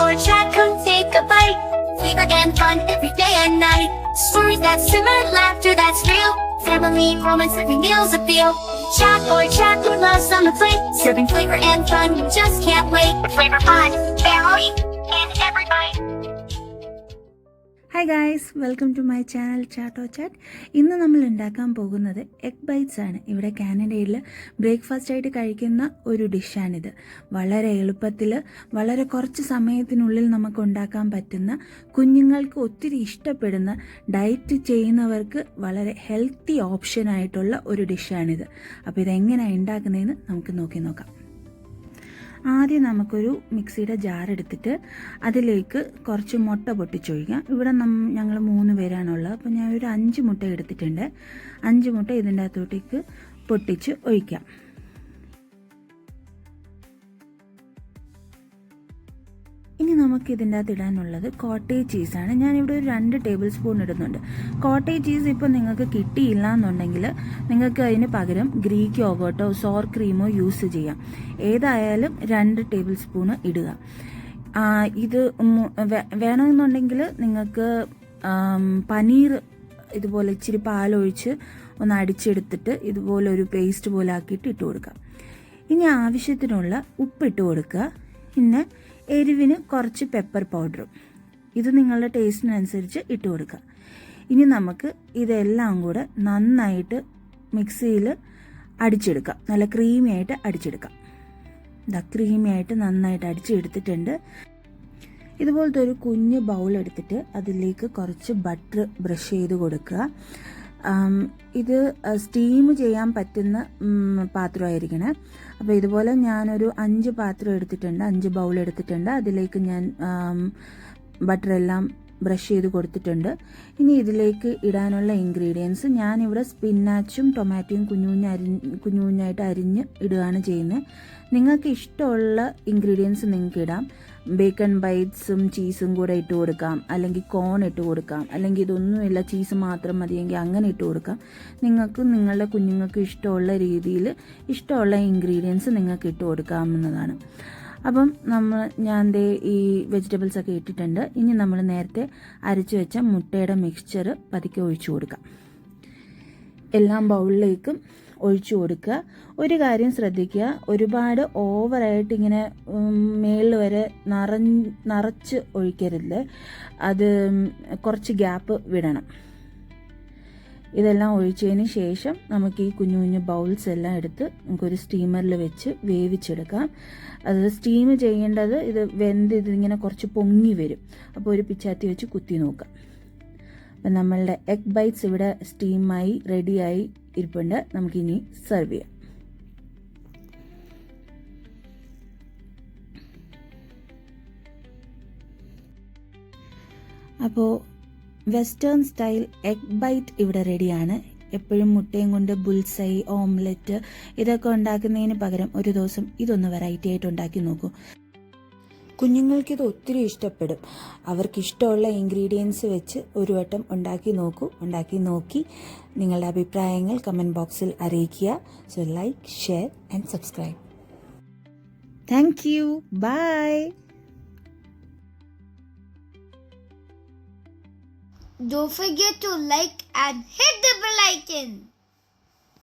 or chat, come take a bite. Flavor and fun every day and night. Stories that simmer, laughter that's real. Family moments, every meal's a feel. Chat with loves on the plate. Serving flavor and fun, you just can't wait. Flavor fun, family, in every bite. Hi guys, welcome to my channel chatto chat. ഇന്ന് നമ്മൾ ഉണ്ടാക്കാൻ പോകുന്നത് egg bytes ആണ്. ഇവിടെ കാനഡയിൽ breakfast ആയിട്ട് കഴിക്കുന്ന ഒരു ഡിഷാണിത്. വളരെ എളുപ്പത്തിൽ വളരെ കുറച്ച് സമയത്തിനുള്ളിൽ നമുക്ക് ഉണ്ടാക്കാൻ പറ്റുന്ന, കുഞ്ഞുങ്ങൾക്ക് ഒത്തിരി ഇഷ്ടപ്പെടുന്ന, ഡയറ്റ് ചെയ്യുന്നവർക്ക് വളരെ ഹെൽത്തി ഓപ്ഷനായിട്ടുള്ള ഒരു ഡിഷാണിത്. അപ്പോൾ ഇതെങ്ങനെയാണ് ഉണ്ടാക്കുന്നതെന്ന് നമുക്ക് നോക്കാം. ആദ്യം നമുക്കൊരു മിക്സിയുടെ ജാർ എടുത്തിട്ട് അതിലേക്ക് കുറച്ച് മുട്ട പൊട്ടിച്ചൊഴിക്കാം. ഇവിടെ ഞങ്ങൾ 3 പേരാണുള്ളത്. അപ്പോൾ ഞാൻ ഒരു 5 മുട്ട എടുത്തിട്ടുണ്ട്. 5 മുട്ട ഇതിൻ്റെ അകത്തോട്ടേക്ക് പൊട്ടിച്ച് ഒഴിക്കാം. ഇനി നമുക്ക് ഇതിൻ്റെ അകത്ത് ഇടാനുള്ളത് കോട്ടേജ് ചീസാണ്. ഞാനിവിടെ ഒരു 2 ടേബിൾ സ്പൂൺ ഇടുന്നുണ്ട്. കോട്ടേജ് ചീസ് ഇപ്പോൾ നിങ്ങൾക്ക് കിട്ടിയില്ല എന്നുണ്ടെങ്കിൽ നിങ്ങൾക്ക് അതിന് പകരം ഗ്രീക്ക് യോഗോട്ടോ സോർ ക്രീമോ യൂസ് ചെയ്യാം. ഏതായാലും 2 ടേബിൾ സ്പൂൺ ഇടുക. ഇത് വേണമെന്നുണ്ടെങ്കിൽ നിങ്ങൾക്ക് പനീർ ഇതുപോലെ ഇച്ചിരി പാലൊഴിച്ച് ഒന്ന് അടിച്ചെടുത്തിട്ട് ഇതുപോലെ ഒരു പേസ്റ്റ് പോലെ ആക്കിയിട്ട് ഇട്ട് കൊടുക്കാം. ഇനി ആവശ്യത്തിനുള്ള ഉപ്പിട്ട് കൊടുക്കുക. പിന്നെ എരിവിന് കുറച്ച് പെപ്പർ പൗഡറും, ഇത് നിങ്ങളുടെ ടേസ്റ്റിനനുസരിച്ച് ഇട്ട് കൊടുക്കുക. ഇനി നമുക്ക് ഇതെല്ലാം കൂടെ നന്നായിട്ട് മിക്സിയിൽ അടിച്ചെടുക്കാം. നല്ല ക്രീമി ആയിട്ട് അടിച്ചെടുക്കാം. ക്രീമി ആയിട്ട് നന്നായിട്ട് അടിച്ചെടുത്തിട്ടുണ്ട്. ഇതുപോലത്തെ ഒരു കുഞ്ഞ് ബൗൾ എടുത്തിട്ട് അതിലേക്ക് കുറച്ച് ബട്ടർ ബ്രഷ് ചെയ്ത് കൊടുക്കുക. ഇത് സ്റ്റീം ചെയ്യാൻ പറ്റുന്ന പാത്രമായിരിക്കണം. അപ്പോൾ ഇതുപോലെ ഞാനൊരു 5 പാത്രം എടുത്തിട്ടുണ്ട്, 5 ബൗൾ എടുത്തിട്ടുണ്ട്. അതിലേക്ക് ഞാൻ ബട്ടറെല്ലാം ബ്രഷ് ചെയ്ത് കൊടുത്തിട്ടുണ്ട്. ഇനി ഇതിലേക്ക് ഇടാനുള്ള ഇൻഗ്രീഡിയൻസ് ഞാനിവിടെ സ്പിനാച്ചും ടൊമാറ്റോയും കുഞ്ഞുകുഞ്ഞായിട്ട് അരിഞ്ഞ് ഇടുകയാണ് ചെയ്യുന്നത്. നിങ്ങൾക്ക് ഇഷ്ടമുള്ള ഇൻഗ്രീഡിയൻസ് നിങ്ങൾക്ക് ഇടാം. ബേക്കൺ ബൈറ്റ്സും ചീസും കൂടെ ഇട്ട് കൊടുക്കാം, അല്ലെങ്കിൽ കോൺ ഇട്ട് കൊടുക്കാം, അല്ലെങ്കിൽ ഇതൊന്നുമില്ല ചീസ് മാത്രം മതിയെങ്കിൽ അങ്ങനെ ഇട്ട് കൊടുക്കാം. നിങ്ങൾക്ക് നിങ്ങളുടെ കുഞ്ഞുങ്ങൾക്ക് ഇഷ്ടമുള്ള രീതിയിൽ ഇഷ്ടമുള്ള ഇൻഗ്രീഡിയൻസ് നിങ്ങൾക്ക് ഇട്ട് കൊടുക്കാവുന്നതാണ്. അപ്പം ഞാൻ ഈ വെജിറ്റബിൾസ് ഒക്കെ ഇട്ടിട്ടുണ്ട്. ഇനി നമ്മൾ നേരത്തെ അരച്ചു വെച്ച മുട്ടയുടെ മിക്സ്ചർ പതുക്കെ ഒഴിച്ചു കൊടുക്കാം. എല്ലാം ബൗളിലേക്കും ഒഴിച്ചു കൊടുക്കുക. ഒരു കാര്യം ശ്രദ്ധിക്കുക, ഒരുപാട് ഓവറായിട്ട് ഇങ്ങനെ മേളിൽ വരെ നിറച്ച് ഒഴിക്കരുത്. അത് കുറച്ച് ഗ്യാപ്പ് വിടണം. ഇതെല്ലാം ഒഴിച്ചതിന് ശേഷം നമുക്ക് ഈ കുഞ്ഞു ബൗൾസ് എല്ലാം എടുത്ത് നമുക്കൊരു സ്റ്റീമറിൽ വെച്ച് വേവിച്ചെടുക്കാം. അത് സ്റ്റീം ചെയ്യേണ്ടത് ഇത് ഇതിങ്ങനെ കുറച്ച് പൊങ്ങി വരും. അപ്പോൾ ഒരു പിച്ചാത്തി വെച്ച് കുത്തി നോക്കാം. അപ്പം നമ്മളുടെ എഗ് ബൈറ്റ്സ് ഇവിടെ സ്റ്റീമായി റെഡിയായി ഇരിപ്പുണ്ട്. നമുക്കിനി സെർവ് ചെയ്യാം. അപ്പോൾ വെസ്റ്റേൺ സ്റ്റൈൽ എഗ് ബൈറ്റ് ഇവിടെ റെഡിയാണ്. എപ്പോഴും മുട്ടയും കൊണ്ട് ബുൾസൈ, ഓംലെറ്റ് ഇതൊക്കെ ഉണ്ടാക്കുന്നതിന് പകരം ഒരു ദിവസം ഇതൊന്ന് വെറൈറ്റി ആയിട്ട് ഉണ്ടാക്കി നോക്കൂ. കുഞ്ഞുങ്ങൾക്കിത് ഒത്തിരി ഇഷ്ടപ്പെടും. അവർക്കിഷ്ടമുള്ള ഇൻഗ്രീഡിയൻസ് വെച്ച് ഒരു വട്ടം ഉണ്ടാക്കി നോക്കി നിങ്ങളുടെ അഭിപ്രായങ്ങൾ കമൻറ്റ് ബോക്സിൽ അറിയിക്കുക. So like, share and subscribe. Thank you. Bye. Don't forget to like and hit the bell icon.